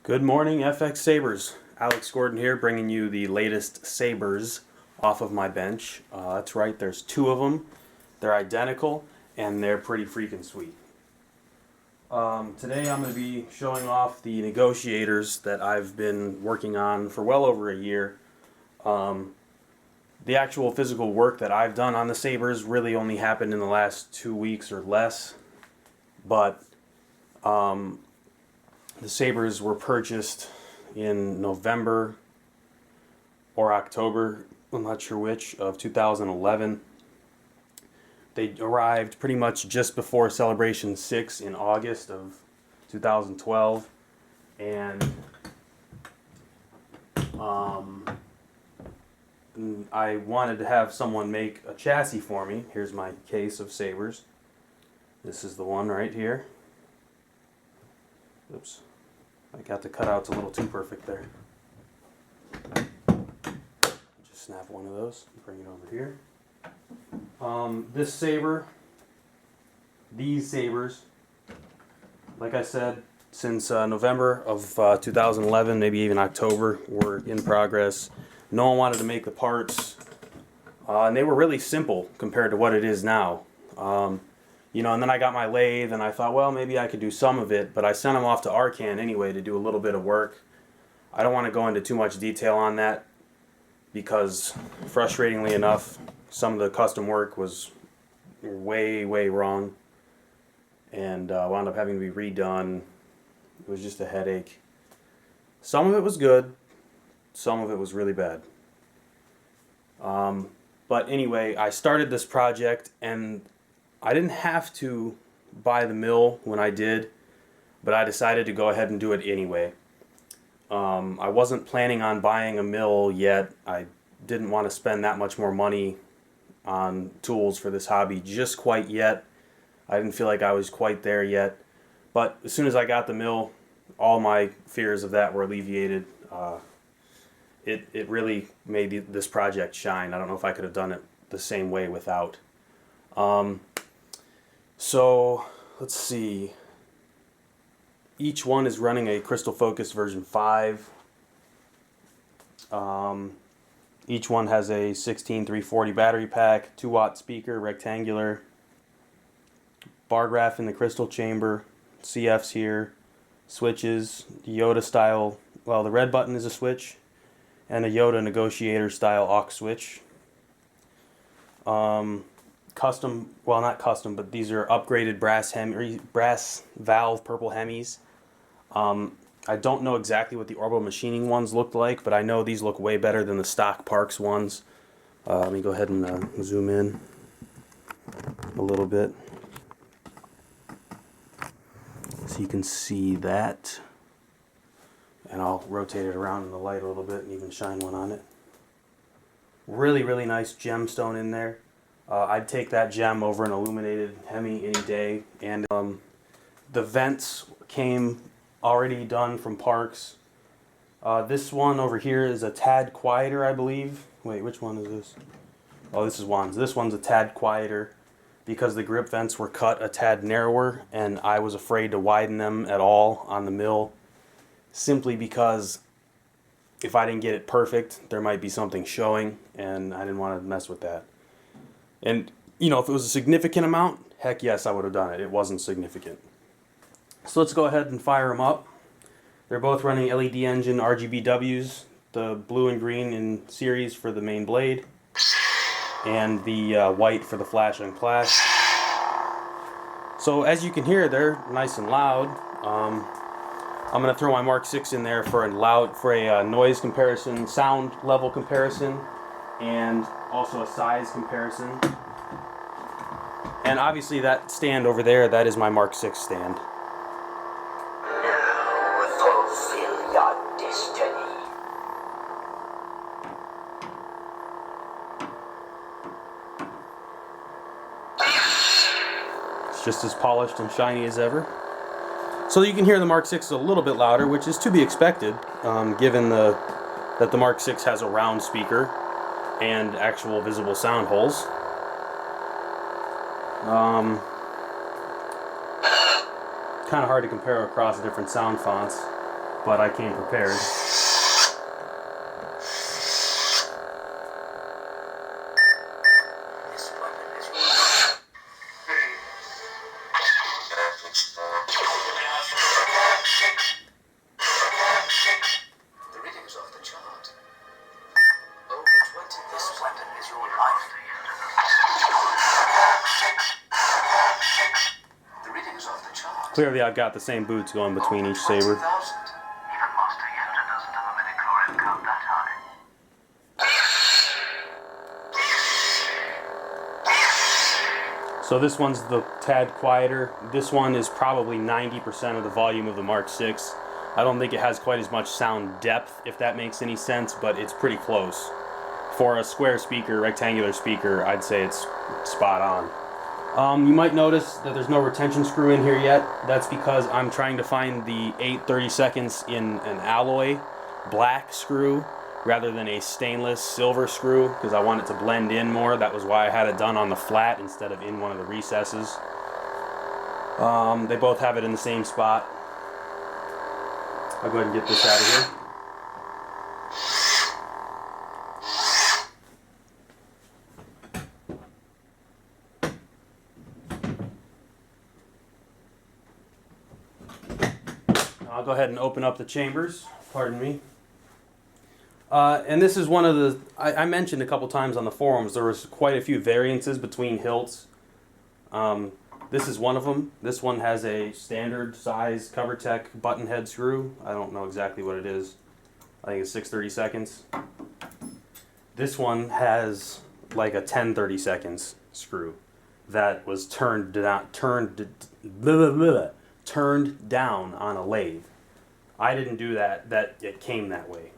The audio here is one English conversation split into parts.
Good morning, fx-sabers. Alex Gordon here, bringing you the latest sabers off of my bench. That's right, there's two of them. They're identical, and they're pretty freaking sweet. Today I'm going to be showing off the negotiators that I've been working on for well over a year. The actual physical work that I've done on the sabers really only happened in the last 2 weeks or less, but the sabers were purchased in November or October, I'm not sure which, of 2011. They arrived pretty much just before Celebration 6 in August of 2012, and I wanted to have someone make a chassis for me. Here's my case of sabers. This is the one right here. Oops. I got the cutouts a little too perfect there. Just snap one of those and bring it over here. This saber, these sabers, like I said, since November of 2011, maybe even October, were in progress. No one wanted to make the parts, and they were really simple compared to what it is now. And then I got my lathe, and I thought, well, maybe I could do some of it, but I sent them off to Arkhan anyway to do a little bit of work. I don't want to go into too much detail on that because, frustratingly enough, some of the custom work was way wrong and wound up having to be redone. It was just a headache. Some of it was good, some of it was really bad. But anyway, I started this project, and I didn't have to buy the mill when I did, but I decided to go ahead and do it anyway. I wasn't planning on buying a mill yet. I didn't want to spend that much more money on tools for this hobby just quite yet. I didn't feel like I was quite there yet. But as soon as I got the mill, all my fears of that were alleviated. It really made this project shine. I don't know if I could have done it the same way without. So let's see. Each one is running a Crystal Focus version 5. Each one has a 16340 battery pack, 2-watt speaker, rectangular, bargraph in the crystal chamber, CFs here, switches, Yoda style. Well, the red button is a switch, and a Yoda Negotiator style aux switch. Custom, well, not custom, but these are upgraded brass valve purple hemis. I don't know exactly what the orbital machining ones looked like, but I know these look way better than the stock Parks ones. Let me go ahead and zoom in a little bit so you can see that. And I'll rotate it around in the light a little bit and even shine one on it. Really nice gemstone in there. I'd take that gem over an illuminated Hemi any day. And the vents came already done from Parks. This one over here is a tad quieter, I believe. Wait, which one is this? Oh, this is Juan's. This one's a tad quieter because the grip vents were cut a tad narrower, and I was afraid to widen them at all on the mill, simply because if I didn't get it perfect, there might be something showing, and I didn't want to mess with that. And, if it was a significant amount, heck yes, I would have done it. It wasn't significant. So let's go ahead and fire them up. They're both running LED engine RGBWs, the blue and green in series for the main blade, and the white for the flash and clash. So as you can hear, they're nice and loud. I'm going to throw my Mark 6 in there for a noise comparison, sound level comparison, and also a size comparison. And obviously that stand over there, that is my Mark 6 stand. Now fulfill your destiny. It's just as polished and shiny as ever. So you can hear the Mark 6 a little bit louder, which is to be expected, given that the Mark 6 has a round speaker and actual visible sound holes. Kind of hard to compare across different sound fonts. but I came prepared. The reading is off the chart. Over 20. This weapon is your life. The reading is off the chart. Clearly I've got the same boots going between each saber. 20,000. Even Master Yoda doesn't have a midichlorian count that high. So this one's the tad quieter. This one is probably 90% of the volume of the Mark 6. I don't think it has quite as much sound depth, if that makes any sense, but it's pretty close. For a square speaker, rectangular speaker, I'd say it's spot on. You might notice that there's no retention screw in here yet. That's because I'm trying to find the 8/32 in an alloy black screw rather than a stainless silver screw, because I want it to blend in more. That was why I had it done on the flat instead of in one of the recesses. They both have it in the same spot. I'll go ahead and get this out of here. I'll go ahead and open up the chambers. Pardon me. And this is one of the, I mentioned a couple times on the forums, there was quite a few variances between hilts. This is one of them. This one has a standard size CoverTech button head screw. I don't know exactly what it is. I think it's 6/32. This one has like a 10/32 screw that was turned down on a lathe. I didn't do that. It came that way.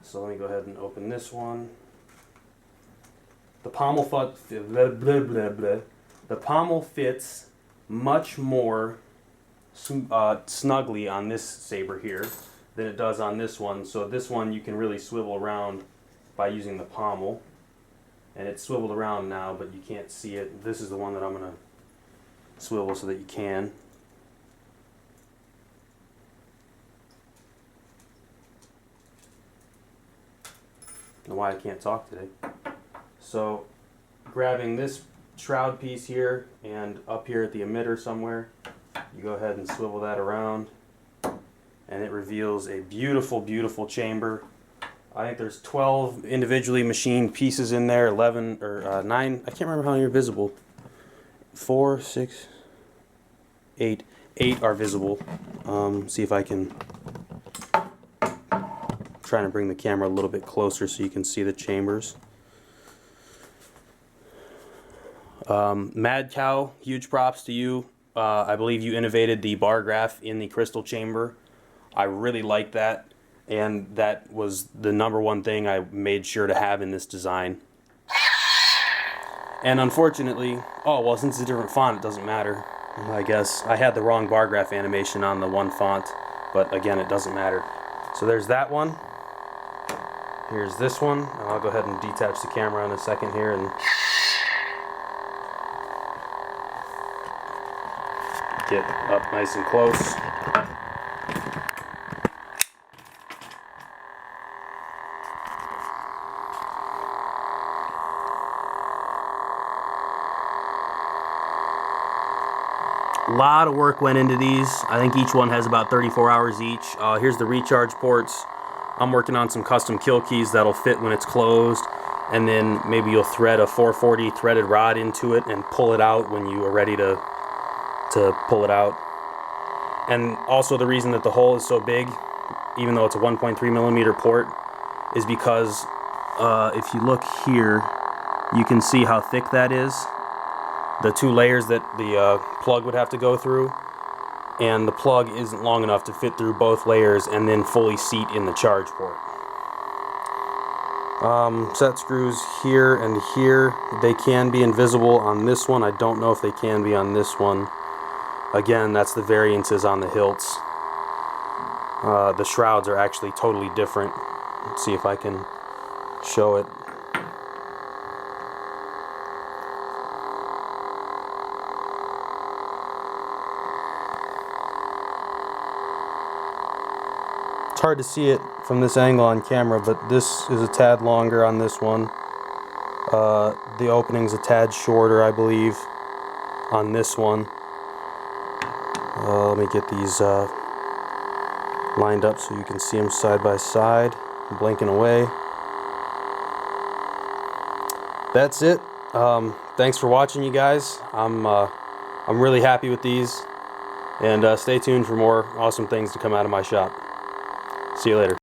So let me go ahead and open this one. The pommel fits much more snugly on this saber here than it does on this one. So this one you can really swivel around by using the pommel. And it's swiveled around now, but you can't see it. This is the one that I'm going to swivel so that you can. I don't know why I can't talk today. So grabbing this shroud piece here and up here at the emitter somewhere, you go ahead and swivel that around and it reveals a beautiful, beautiful chamber. I think there's 12 individually machined pieces in there, 11 or 9, I can't remember how many are visible. 4, 6, 8. 8 are visible. See if I can, trying to bring the camera a little bit closer so you can see the chambers. Madcow, huge props to you. I believe you innovated the bargraph in the crystal chamber. I really like that, and that was the #1 thing I made sure to have in this design. And unfortunately, oh well, since it's a different font, it doesn't matter. I guess I had the wrong bargraph animation on the one font, but again, it doesn't matter. So there's that one. Here's this one. I'll go ahead and detach the camera in a second here and get up nice and close. A lot of work went into these. I think each one has about 34 hours each. Here's the recharge ports. I'm working on some custom kill keys that'll fit when it's closed, and then maybe you'll thread a 440 threaded rod into it and pull it out when you are ready to pull it out. And also the reason that the hole is so big, even though it's a 1.3 millimeter port, is because if you look here, you can see how thick that is. The 2 layers that the plug would have to go through, and the plug isn't long enough to fit through both layers and then fully seat in the charge port. Set screws here and here. They can be invisible on this one. I don't know if they can be on this one. Again, that's the variances on the hilts. The shrouds are actually totally different. Let's see if I can show it. It's hard to see it from this angle on camera, but this is a tad longer on this one. The opening's a tad shorter, I believe, on this one. Let me get these lined up so you can see them side by side, blinking away. That's it. Thanks for watching, you guys. I'm really happy with these, and stay tuned for more awesome things to come out of my shop. See you later.